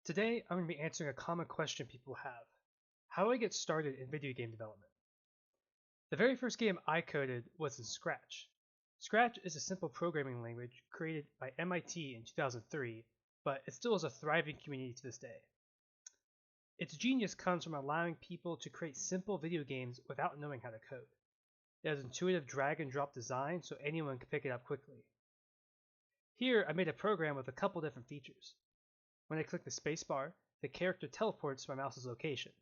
Today, I'm going to be answering a common question people have. How do I get started in video game development? The very first game I coded was in Scratch. Scratch is a simple programming language created by MIT in 2003, but it still is a thriving community to this day. Its genius comes from allowing people to create simple video games without knowing how to code. It has intuitive drag and drop design so anyone can pick it up quickly. Here, I made a program with a couple different features. When I click the spacebar, the character teleports to my mouse's location.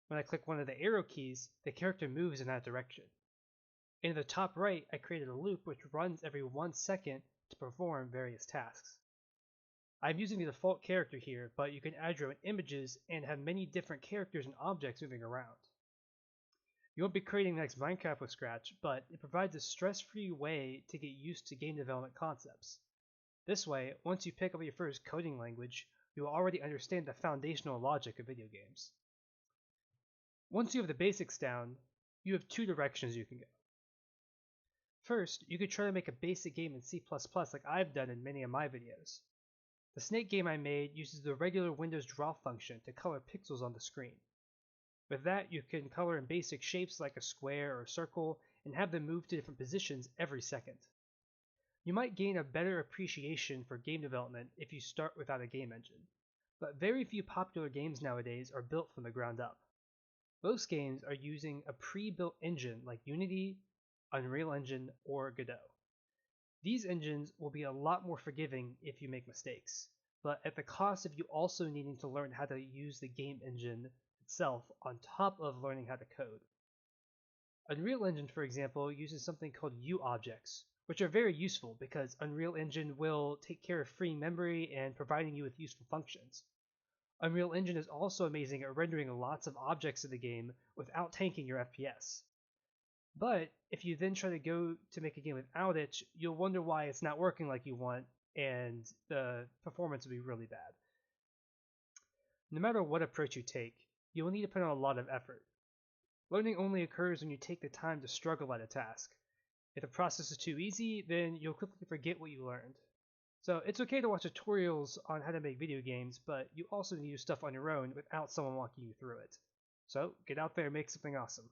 When I click one of the arrow keys, the character moves in that direction. In the top right, I created a loop which runs every 1 second to perform various tasks. I'm using the default character here, but you can add your own images and have many different characters and objects moving around. You won't be creating the next Minecraft with Scratch, but it provides a stress-free way to get used to game development concepts. This way, once you pick up your first coding language, you will already understand the foundational logic of video games. Once you have the basics down, you have two directions you can go. First, you could try to make a basic game in C++ like I've done in many of my videos. The Snake game I made uses the regular Windows draw function to color pixels on the screen. With that, you can color in basic shapes like a square or a circle and have them move to different positions every second. You might gain a better appreciation for game development if you start without a game engine, but very few popular games nowadays are built from the ground up. Most games are using a pre-built engine like Unity, Unreal Engine, or Godot. These engines will be a lot more forgiving if you make mistakes, but at the cost of you also needing to learn how to use the game engine itself on top of learning how to code. Unreal Engine, for example, uses something called U-objects, which are very useful because Unreal Engine will take care of freeing memory and providing you with useful functions. Unreal Engine is also amazing at rendering lots of objects in the game without tanking your FPS. But if you then try to go to make a game without it, you'll wonder why it's not working like you want, and the performance will be really bad. No matter what approach you take, you will need to put in a lot of effort. Learning only occurs when you take the time to struggle at a task. If the process is too easy, then you'll quickly forget what you learned. So it's okay to watch tutorials on how to make video games, but you also need to do stuff on your own without someone walking you through it. So get out there and make something awesome.